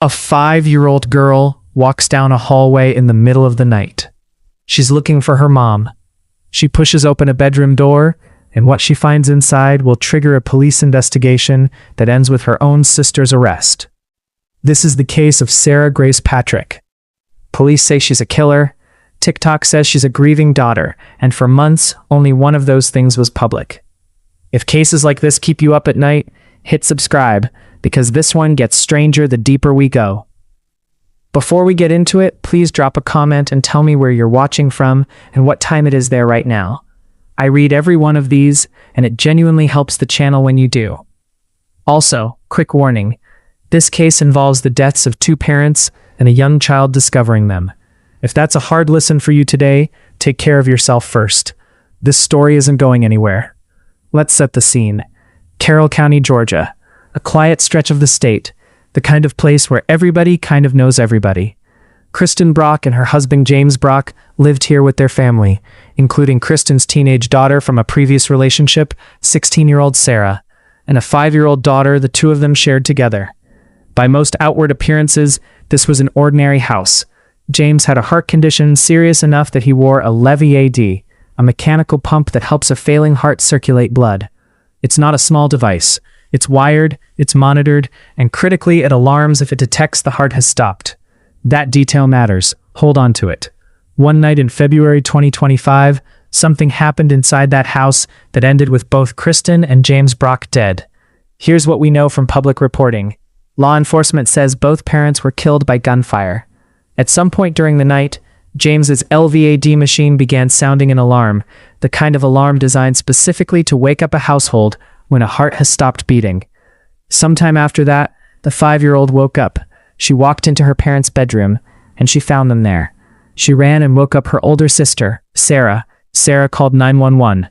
A 5-year-old girl walks down a hallway in the middle of the night. She's looking for her mom. She pushes open a bedroom door, and what she finds inside will trigger a police investigation that ends with her own sister's arrest. This is the case of Sarah Grace Patrick. Police say she's a killer. TikTok says she's a grieving daughter, and for months, only one of those things was public. If cases like this keep you up at night, hit subscribe, because this one gets stranger the deeper we go. Before we get into it, please drop a comment and tell me where you're watching from and what time it is there right now. I read every one of these, and it genuinely helps the channel when you do. Also, quick warning, this case involves the deaths of 2 parents and a young child discovering them. If that's a hard listen for you today, take care of yourself first. This story isn't going anywhere. Let's set the scene. Carroll County, Georgia. A quiet stretch of the state, the kind of place where everybody kind of knows everybody. Kristen Brock and her husband James Brock lived here with their family, including Kristen's teenage daughter from a previous relationship, 16-year-old Sarah, and a 5-year-old daughter the two of them shared together. By most outward appearances, this was an ordinary house. James had a heart condition serious enough that he wore a Levi-AD, a mechanical pump that helps a failing heart circulate blood. It's not a small device. It's wired, it's monitored, and critically it alarms if it detects the heart has stopped. That detail matters. Hold on to it. One night in February 2025, something happened inside that house that ended with both Kristen and James Brock dead. Here's what we know from public reporting. Law enforcement says both parents were killed by gunfire. At some point during the night, James's LVAD machine began sounding an alarm, the kind of alarm designed specifically to wake up a household when a heart has stopped beating. Sometime after that, the 5-year-old woke up. She walked into her parents' bedroom, and she found them there. She ran and woke up her older sister, Sarah. Sarah called 911.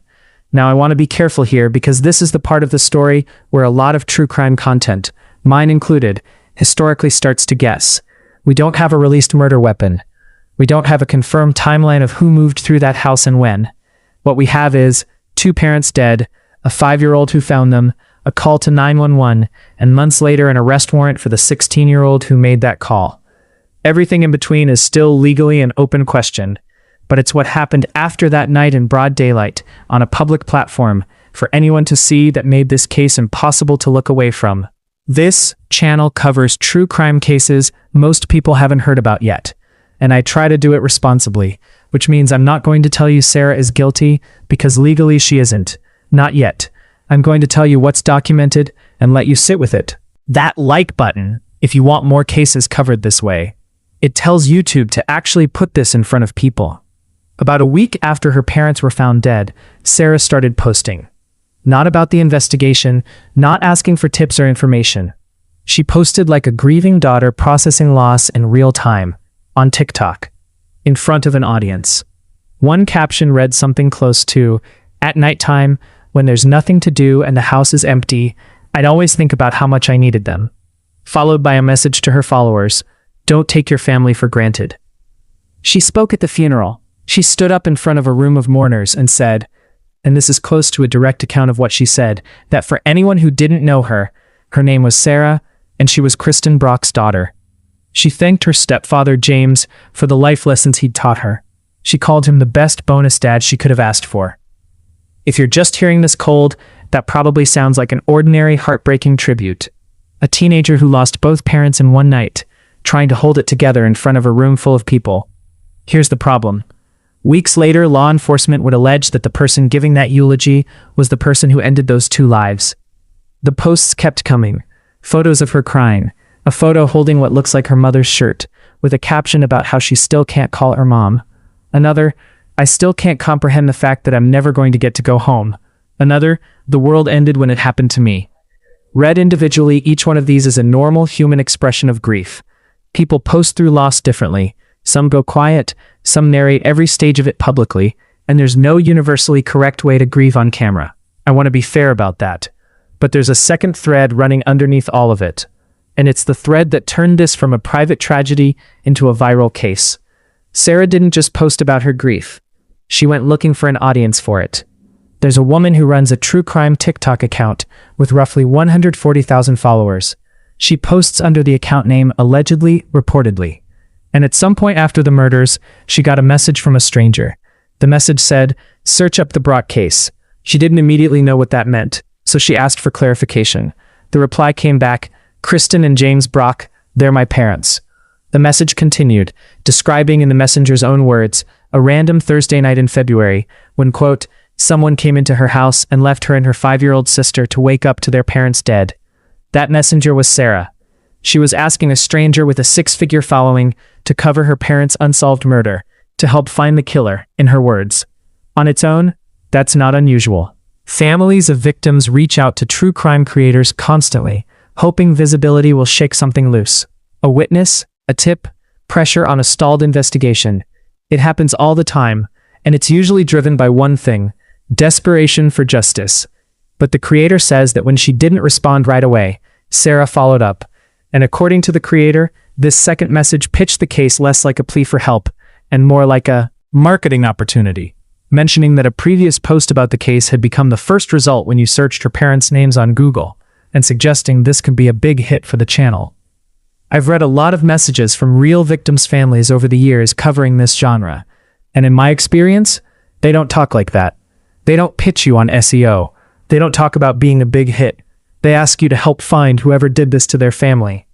Now I want to be careful here because this is the part of the story where a lot of true crime content, mine included, historically starts to guess. We don't have a released murder weapon. We don't have a confirmed timeline of who moved through that house and when. What we have is 2 parents dead, a 5-year-old who found them, a call to 911, and months later an arrest warrant for the 16-year-old who made that call. Everything in between is still legally an open question, but it's what happened after that night in broad daylight, on a public platform, for anyone to see that made this case impossible to look away from. This channel covers true crime cases most people haven't heard about yet, and I try to do it responsibly, which means I'm not going to tell you Sarah is guilty, because legally she isn't. Not yet. I'm going to tell you what's documented and let you sit with it. That like button, if you want more cases covered this way. It tells YouTube to actually put this in front of people. About a week after her parents were found dead, Sarah started posting. Not about the investigation, not asking for tips or information. She posted like a grieving daughter processing loss in real time, on TikTok, in front of an audience. One caption read something close to, "At nighttime, when there's nothing to do and the house is empty, I'd always think about how much I needed them." Followed by a message to her followers, "Don't take your family for granted." She spoke at the funeral. She stood up in front of a room of mourners and said, and this is close to a direct account of what she said, that for anyone who didn't know her, her name was Sarah, and she was Kristen Brock's daughter. She thanked her stepfather, James, for the life lessons he'd taught her. She called him the best bonus dad she could have asked for. If you're just hearing this cold, that probably sounds like an ordinary, heartbreaking tribute. A teenager who lost both parents in one night, trying to hold it together in front of a room full of people. Here's the problem. Weeks later, law enforcement would allege that the person giving that eulogy was the person who ended those 2 lives. The posts kept coming. Photos of her crying, a photo holding what looks like her mother's shirt, with a caption about how she still can't call her mom. Another, "I still can't comprehend the fact that I'm never going to get to go home." Another, "The world ended when it happened to me." Read individually, each one of these is a normal human expression of grief. People post through loss differently. Some go quiet, some narrate every stage of it publicly, and there's no universally correct way to grieve on camera. I want to be fair about that. But there's a second thread running underneath all of it. And it's the thread that turned this from a private tragedy into a viral case. Sarah didn't just post about her grief. She went looking for an audience for it. There's a woman who runs a true crime TikTok account with roughly 140,000 followers. She posts under the account name allegedly, reportedly. And at some point after the murders, she got a message from a stranger. The message said, "Search up the Brock case." She didn't immediately know what that meant, so she asked for clarification. The reply came back, "Kristen and James Brock, they're my parents." The message continued, describing in the messenger's own words, a random Thursday night in February, when, quote, "someone came into her house and left her and her 5-year-old sister to wake up to their parents dead." That messenger was Sarah. She was asking a stranger with a 6-figure following to cover her parents' unsolved murder, to help find the killer, in her words. On its own, that's not unusual. Families of victims reach out to true crime creators constantly, hoping visibility will shake something loose. A witness, a tip, pressure on a stalled investigation. It happens all the time, and it's usually driven by one thing: desperation for justice. But the creator says that when she didn't respond right away, Sarah followed up. And according to the creator, this second message pitched the case less like a plea for help and more like a marketing opportunity, mentioning that a previous post about the case had become the first result when you searched her parents' names on Google, and suggesting this could be a big hit for the channel. I've read a lot of messages from real victims' families over the years covering this genre, and in my experience, they don't talk like that. They don't pitch you on SEO. They don't talk about being a big hit. They ask you to help find whoever did this to their family.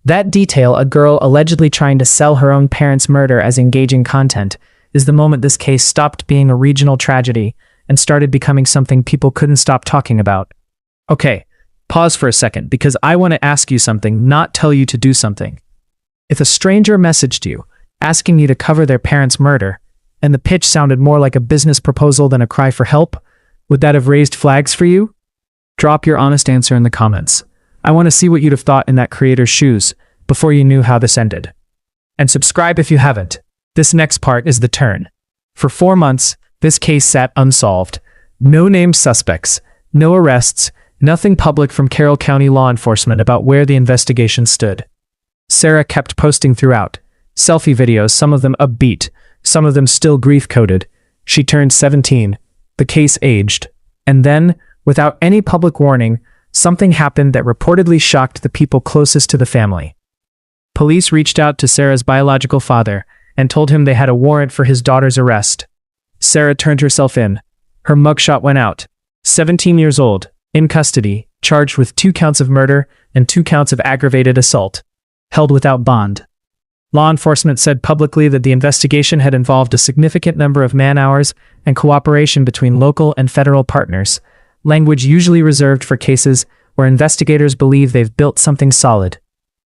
That detail, a girl allegedly trying to sell her own parents' murder as engaging content, is the moment this case stopped being a regional tragedy and started becoming something people couldn't stop talking about. Okay, pause for a second, because I want to ask you something, not tell you to do something. If a stranger messaged you, asking you to cover their parents' murder, and the pitch sounded more like a business proposal than a cry for help, would that have raised flags for you? Drop your honest answer in the comments. I want to see what you'd have thought in that creator's shoes before you knew how this ended. And subscribe if you haven't. This next part is the turn. For 4 months, this case sat unsolved. No named suspects, no arrests, nothing public from Carroll County law enforcement about where the investigation stood. Sarah kept posting throughout. Selfie videos, some of them upbeat, some of them still grief-coded. She turned 17. The case aged. And then, without any public warning, something happened that reportedly shocked the people closest to the family. Police reached out to Sarah's biological father and told him they had a warrant for his daughter's arrest. Sarah turned herself in. Her mugshot went out. 17 years old, in custody, charged with 2 counts of murder and 2 counts of aggravated assault. Held without bond. Law enforcement said publicly that the investigation had involved a significant number of man-hours and cooperation between local and federal partners, language usually reserved for cases where investigators believe they've built something solid.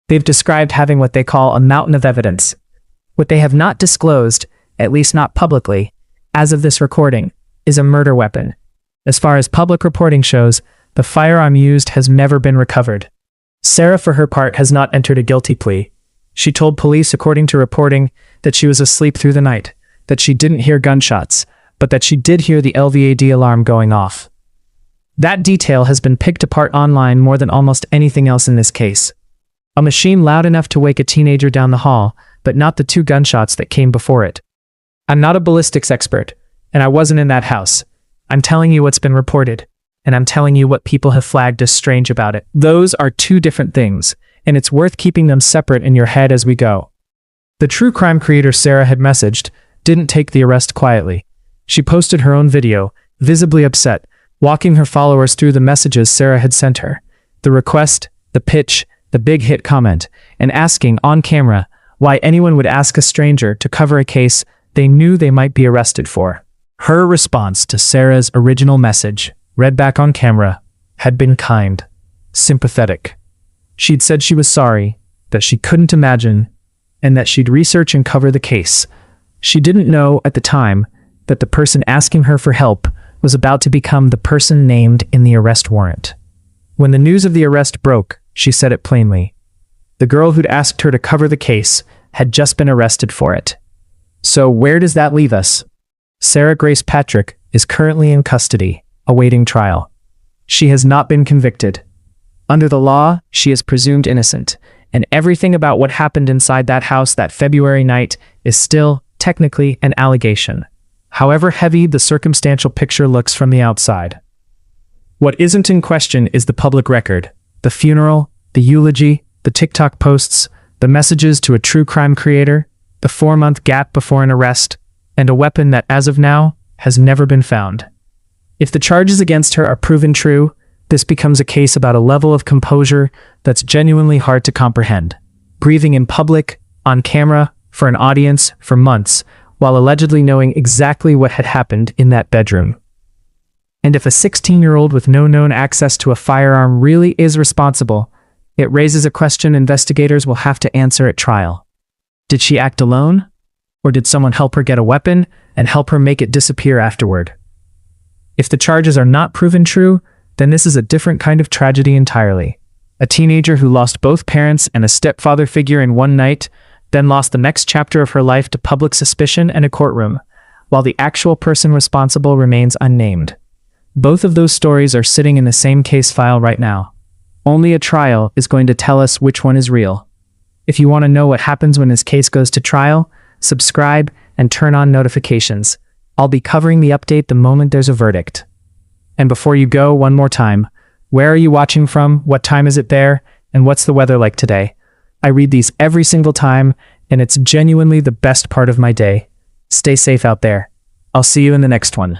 They've described having what they call a mountain of evidence. What they have not disclosed, at least not publicly, as of this recording, is a murder weapon. As far as public reporting shows, the firearm used has never been recovered. Sarah, for her part, has not entered a guilty plea. She told police, according to reporting, that she was asleep through the night, that she didn't hear gunshots, but that she did hear the LVAD alarm going off. That detail has been picked apart online more than almost anything else in this case. A machine loud enough to wake a teenager down the hall, but not the 2 gunshots that came before it. I'm not a ballistics expert, and I wasn't in that house. I'm telling you what's been reported, and I'm telling you what people have flagged as strange about it. Those are 2 different things, and it's worth keeping them separate in your head as we go. The true crime creator Sarah had messaged didn't take the arrest quietly. She posted her own video, visibly upset, walking her followers through the messages Sarah had sent her, the request, the pitch, the big hit comment, and asking on camera why anyone would ask a stranger to cover a case they knew they might be arrested for. Her response to Sarah's original message, read back on camera, had been kind, sympathetic. She'd said she was sorry, that she couldn't imagine, and that she'd research and cover the case. She didn't know at the time that the person asking her for help was about to become the person named in the arrest warrant. When the news of the arrest broke, she said it plainly. The girl who'd asked her to cover the case had just been arrested for it. So where does that leave us? Sarah Grace Patrick is currently in custody, awaiting trial. She has not been convicted. Under the law, she is presumed innocent, and everything about what happened inside that house that February night is still, technically, an allegation, however heavy the circumstantial picture looks from the outside. What isn't in question is the public record, the funeral, The eulogy, the TikTok posts, the messages to a true crime creator, the 4-month gap before an arrest, and a weapon that, as of now, has never been found. If the charges against her are proven true, this becomes a case about a level of composure that's genuinely hard to comprehend. Breathing in public, on camera, for an audience, for months, while allegedly knowing exactly what had happened in that bedroom. And if a 16-year-old with no known access to a firearm really is responsible, it raises a question investigators will have to answer at trial. Did she act alone? Or did someone help her get a weapon and help her make it disappear afterward? If the charges are not proven true, then this is a different kind of tragedy entirely. A teenager who lost both parents and a stepfather figure in one night, then lost the next chapter of her life to public suspicion and a courtroom, while the actual person responsible remains unnamed. Both of those stories are sitting in the same case file right now. Only a trial is going to tell us which one is real. If you want to know what happens when this case goes to trial, subscribe and turn on notifications. I'll be covering the update the moment there's a verdict. And before you go, one more time, where are you watching from? What time is it there? And what's the weather like today? I read these every single time, and it's genuinely the best part of my day. Stay safe out there. I'll see you in the next one.